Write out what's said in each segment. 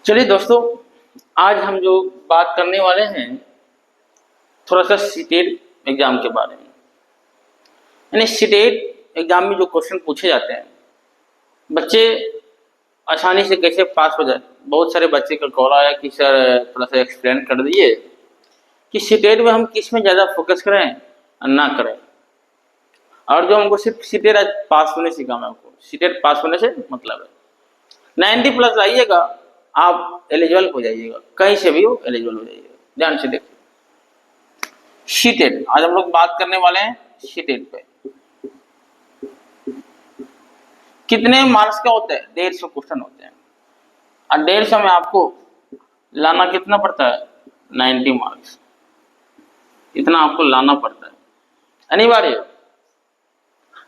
चलिए दोस्तों, आज हम जो बात करने वाले हैं थोड़ा सा सीटेट एग्जाम के बारे में। यानी सीटेट एग्जाम में जो क्वेश्चन पूछे जाते हैं, बच्चे आसानी से कैसे पास हो जाए। बहुत सारे बच्चे का कॉल आया कि सर थोड़ा सा एक्सप्लेन कर दीजिए कि सीटेट में हम किस में ज़्यादा फोकस करें और ना करें। और जो हमको सिर्फ सीटेट पास होने से काम है, हमको सीटेट पास होने से मतलब है 90 प्लस लाइएगा, आप एलिजिबल हो जाइएगा, कहीं से भी हो एलिजिबल हो जाइएगा। ध्यान से देखिए, सीटेट आज हम लोग बात करने वाले हैं। सीटेट पे कितने मार्क्स का होता है? 150 क्वेश्चन होते हैं और 150 में आपको लाना कितना पड़ता है? 90 मार्क्स। इतना आपको लाना पड़ता है, अनिवार्य।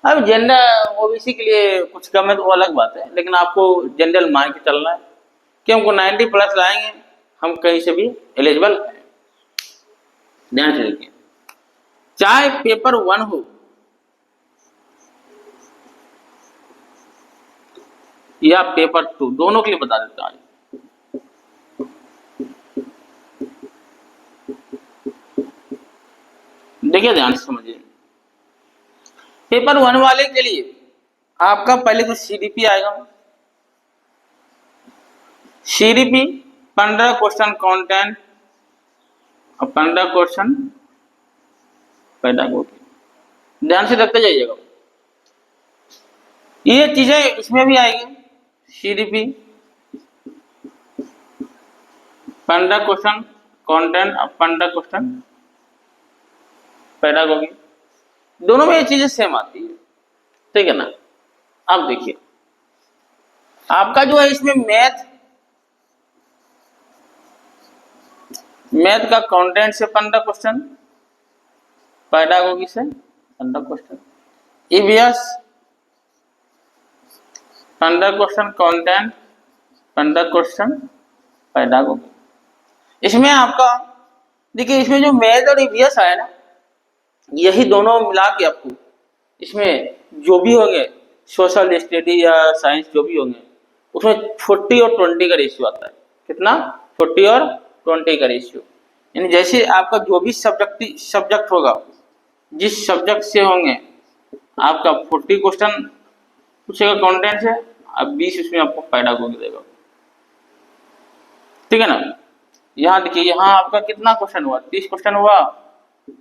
अब जनरल ओबीसी के लिए कुछ कम है तो वो अलग बात है, लेकिन आपको जनरल मान के चलना है कि हमको 90 प्लस लाएंगे, हम कहीं से भी एलिजिबल हैं। ध्यान से देखिए, चाहे पेपर 1 हो या पेपर 2, दोनों के लिए बता देता हूं। देखिए ध्यान से समझिए, पेपर 1 वाले के लिए आपका पहले तो सीडीपी आएगा। सीडीपी 15 क्वेश्चन कंटेंट और 15 क्वेश्चन पेडागोगी। ध्यान से रखते जाइएगा, ये चीजें इसमें भी आएगी। सीडीपी 15 क्वेश्चन कंटेंट और 15 क्वेश्चन पेडागोगी, दोनों में ये चीजें सेम आती है, ठीक है ना। अब देखिए, आपका जो है इसमें मैथ का कंटेंट से 15 क्वेश्चन, पेडागोगी से 15 question, EVS 15 question content, 15 question pedagogy. इसमें आपका देखिए, इसमें जो मैथ और ईवीएस आया ना, यही दोनों मिला के आपको इसमें जो भी होंगे सोशल स्टडी या साइंस जो भी होंगे, उसमें 40 और 20 का रेशियो आता है। कितना? 40 और 20 का रेशियो। यानी जैसे आपका जो भी सब्जेक्ट होगा, जिस सब्जेक्ट से होंगे आपका 40 क्वेश्चन पूछेगा कंटेंट से, अब 20 उसमें आपको पेडागोगी देगा, ठीक है ना। यहाँ देखिए, यहाँ आपका कितना क्वेश्चन हुआ? 30 क्वेश्चन हुआ,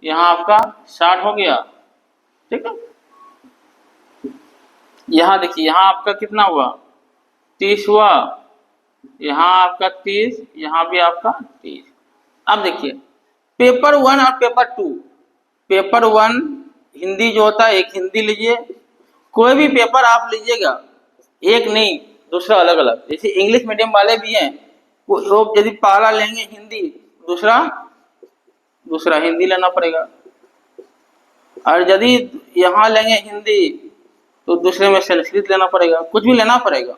यहाँ आपका 60 हो गया, ठीक है। यहाँ देखिए, यहाँ आपका कितना हुआ? 30 हुआ, यहाँ आपका 30, यहाँ भी आपका 30। अब देखिए, पेपर 1 और पेपर 2, पेपर 1 हिंदी जो होता है, एक हिंदी लीजिए, कोई भी पेपर आप लीजिएगा, एक नहीं दूसरा अलग अलग। जैसे इंग्लिश मीडियम वाले भी हैं, वो यदि पहला लेंगे हिंदी, दूसरा हिंदी लेना पड़ेगा, और यदि यहाँ लेंगे हिंदी तो दूसरे में संस्कृत लेना पड़ेगा, कुछ भी लेना पड़ेगा।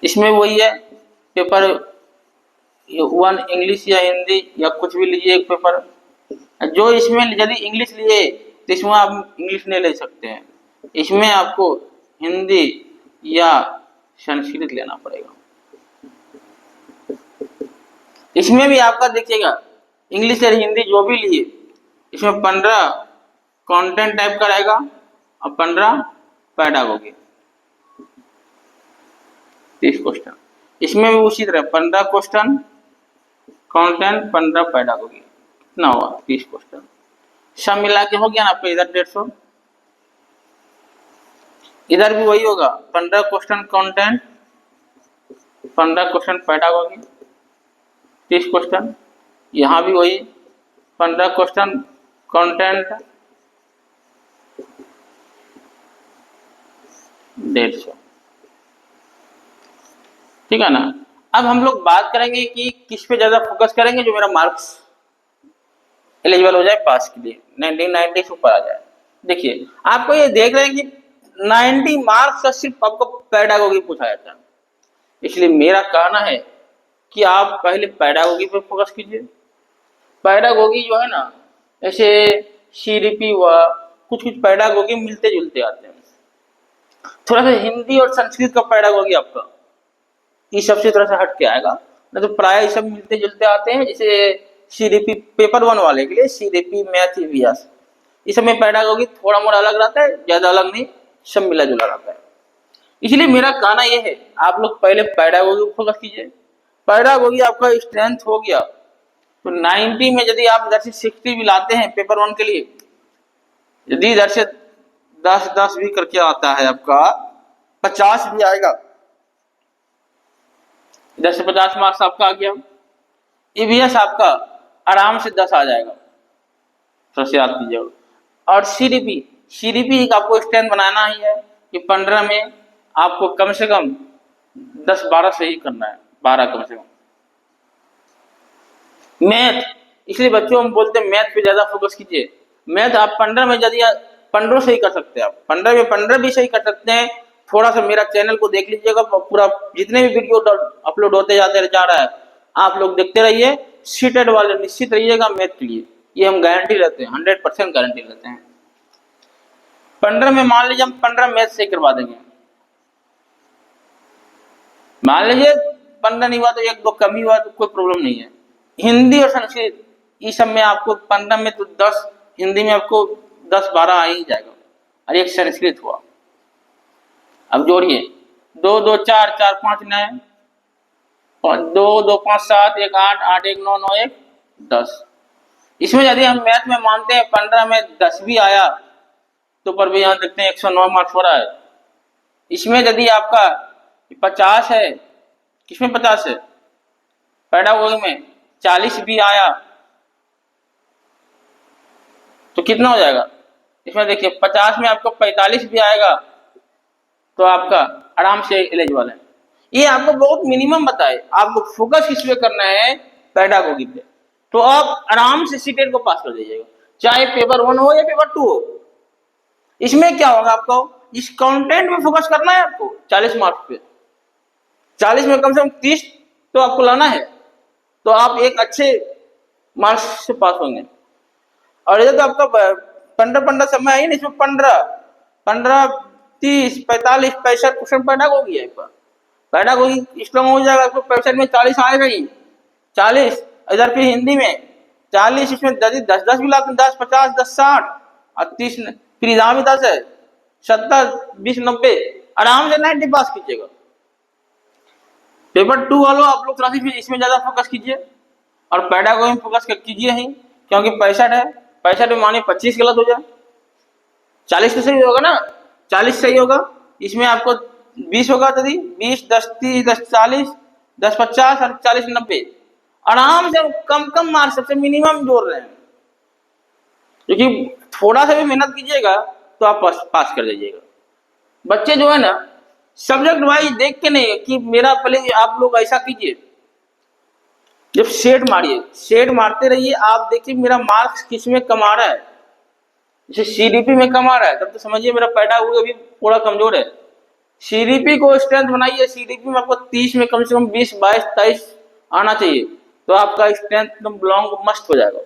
इसमें वही है, पेपर 1 इंग्लिश या हिंदी या कुछ भी लीजिए एक पेपर। जो इसमें यदि इंग्लिश लिए तो इसमें आप इंग्लिश नहीं ले सकते हैं, इसमें आपको हिंदी या संस्कृत लेना पड़ेगा। इसमें भी आपका देखिएगा, इंग्लिश या हिंदी जो भी लिए, इसमें 15 कंटेंट टाइप का रहेगा और 15 पेडागोगी, 30 क्वेश्चन। इसमें भी उसी तरह 15 क्वेश्चन कंटेंट, 15 पेडागोगी, कितना हुआ? 30 क्वेश्चन। सब मिला के हो गया ना आपका, इधर 150, इधर भी वही होगा, 15 question content, 15 question pedagogy, 30 question. यहाँ भी वही 15 क्वेश्चन कंटेंट, 150, ठीक है ना। अब हम लोग बात करेंगे कि किस पे ज्यादा फोकस करेंगे जो मेरा मार्क्स एलिजिबल हो जाए पास के लिए, 90 से ऊपर आ जाए। देखिए, आपको ये देख रहे हैं कि 90 मार्क्स का सिर्फ आपको पेडागोगी पूछा जाता है, इसलिए मेरा कहना है कि आप पहले पेडागोगी पे फोकस कीजिए। पेडागोगी जो है ना, ऐसे सीडीपी हुआ, कुछ पेडागोगी मिलते जुलते आते हैं। थोड़ा सा हिंदी और संस्कृत का पेडागोगी आपका ये सबसे थोड़ा सा हट के आएगा, नहीं तो प्राय सब मिलते जुलते आते हैं। जैसे सीडीपी पेपर 1 वाले के लिए सीडीपी मैथ ईवीएस, इस समय पेडागोगी थोड़ा मोड़ा अलग रहता है, ज्यादा अलग नहीं, सब मिला जुला रहता है। इसलिए मेरा कहना यह है, आप लोग पहले पेडागोगी को फोकस कीजिए। पेडागोगी आपका स्ट्रेंथ हो गया तो 90 में यदि आप इधर से 60 भी लाते हैं पेपर 1 के लिए, यदि इधर से 10-10 भी करके आता है आपका 50 भी आएगा, इधर से 50 मार्क्स आपका आ गया, ईवीएस आपका आराम से 10 आ जाएगा, सबसे याद कीजिएगा। और सीडीपी एक आपको स्ट्रेंथ बनाना ही है कि 15 में आपको कम से कम 10-12 सही करना है, 12 कम से कम। मैथ, इसलिए बच्चों हम बोलते हैं मैथ पे ज्यादा फोकस कीजिए। मैथ आप 15 में यदि 15 सही कर सकते हैं, आप 15 में 15 भी सही कर सकते हैं। थोड़ा सा मेरा चैनल को देख लीजिएगा, पूरा जितने भी वीडियो अपलोड होते जाते जा रहा है आप लोग देखते रहिए। सीटेड वाले निश्चित रहिएगा मैथ के लिए, ये हम गारंटी लेते हैं, 100% गारंटी लेते हैं। 15 में मान लीजिए हम 15 मैथ सही करवा देंगे, मान लीजिए 15 नहीं हुआ तो 1-2 कम ही हुआ तो कोई प्रॉब्लम नहीं है। हिंदी और संस्कृत इस सब में आपको 15 में तो 10, हिंदी में आपको 10-12 आ ही जाएगा, और एक संस्कृत हुआ। अब जोड़िए 2-2 4, 4-5 9, 2-2 5 7, 1 8, 8 1 9, 9 1 10। इसमें यदि हम मैथ में मानते हैं 15 में 10 भी आया तो पर भी यहाँ देखते हैं 109 मार्क्स हो रहा है। इसमें यदि आपका 50 है, किसमें 50 है, पेडागोगी में 40 भी आया तो कितना हो जाएगा। इसमें देखिए 50 में आपको 45 भी आएगा तो आपका आराम से एलिजिबल है। ये आपको बहुत मिनिमम बताए, आपको फोकस किस पे करना है, पेडागोगी पे, तो आप आराम से सीटेट को पास कर दीजिएगा, चाहे पेपर 1 हो या पेपर 2 हो। इसमें क्या होगा, आपको इस कंटेंट में फोकस करना है, आपको 40 मार्क्स पे, 40 में कम से कम 30 तो आपको लाना है, तो आप एक अच्छे मार्क्स से पास होंगे। और ये तो आपका 15 समय है ना, इसमें 15 30 45 65 क्वेश्चन पेडागोगी है, पेडागोगी स्ट्रॉन्ग हो जाएगा, आपको 65 में 40 आएगा ही, 40 इधर फिर हिंदी में 40, इसमें 10 भी लाते हैं, 10 50 10 60 और 30, फिर इधर भी 10 है, 70 20 90, आराम से 90 पास कीजिएगा। पेपर 2 वालों आप लोग थोड़ा सा इसमें ज्यादा फोकस कीजिए और पेडागोगी में फोकस कीजिए ही, क्योंकि 65 है, 65 में मानिए 25 गलत हो जाए, 40 तो सही होगा ना, 40 सही होगा, इसमें आपको 20 होगा, तो 20 10 30 10 40 10 50 और 40 90, आराम से कम मार्क्स सबसे मिनिमम जोड़ रहे हैं, क्योंकि थोड़ा सा भी मेहनत कीजिएगा तो आप पास कर जाइएगा। बच्चे जो है ना सब्जेक्ट वाइज देख के नहीं कि मेरा, पहले आप लोग ऐसा कीजिए, जब सेट मारिए, सेट मारते रहिए, आप देखिए मेरा मार्क्स किस में कम आ रहा है, जैसे सीडीपी में कम आ रहा है तब तो समझिए मेरा पेडागोगी अभी थोड़ा कमजोर है। सीडीपी को स्ट्रेंथ बनाइए, सीडीपी में आपको 30 में कम से कम 20 22 23 आना चाहिए, तो आपका स्ट्रेंथ एकदम लॉन्ग मस्त हो जाएगा।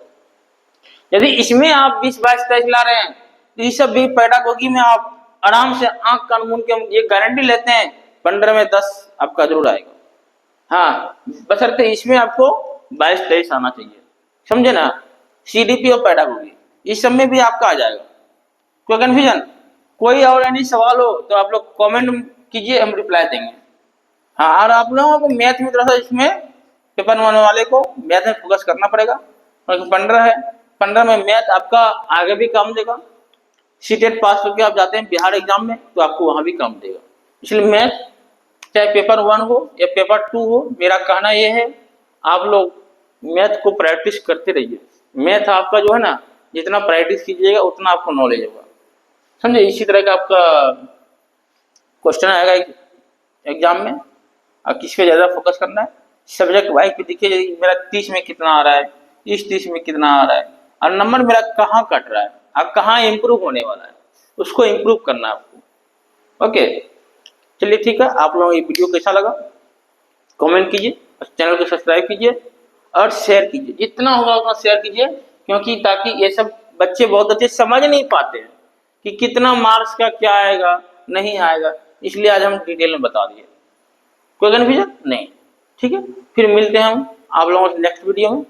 यदि इसमें आप 20 22 23 ला रहे हैं तो ये सब भी पेडागोगी में आप आराम से आंख कान मूंद के हम ये गारंटी लेते हैं 15 में 10 आपका जरूर आएगा। हाँ, बशर्ते इसमें आपको 22 23 आना चाहिए, समझे ना। सीडीपी और पेडागोगी इस सब में भी आपका आ जाएगा। कोई कन्फ्यूजन, कोई और any सवाल हो तो आप लोग कमेंट कीजिए, हम रिप्लाई देंगे। हाँ, और आप लोगों को मैथ में थोड़ा सा इसमें पेपर 1 वाले को मैथ में फोकस करना पड़ेगा, क्योंकि 15 है, 15 में मैथ आपका आगे भी काम देगा। सीटेट पास करके आप जाते हैं बिहार एग्जाम में तो आपको वहां भी काम देगा। इसलिए मैथ चाहे पेपर 1 हो या पेपर 2 हो, मेरा कहना यह है आप लोग मैथ को प्रैक्टिस करते रहिए। मैथ आपका जो है ना, जितना प्रैक्टिस कीजिएगा उतना आपको नॉलेज होगा, समझे। इसी तरह का आपका क्वेश्चन आएगा एग्जाम में, और किस पे ज्यादा फोकस करना है, सब्जेक्ट वाइज पे देखिए मेरा 30 में कितना आ रहा है, इस 30 में कितना आ रहा है, और नंबर मेरा कहाँ कट रहा है, अब कहाँ इम्प्रूव होने वाला है, उसको इम्प्रूव करना है आपको। ओके, चलिए ठीक है। आप लोगों को ये वीडियो कैसा लगा कमेंट कीजिए, चैनल को सब्सक्राइब कीजिए और शेयर कीजिए, जितना होगा उतना शेयर कीजिए, क्योंकि ताकि ये सब बच्चे बहुत अच्छे समझ नहीं पाते हैं कि कितना मार्क्स का क्या आएगा नहीं आएगा, इसलिए आज हम डिटेल में बता दिए। कोई कन्फ्यूजन नहीं? ठीक है, फिर मिलते हैं हम आप लोगों से नेक्स्ट वीडियो में।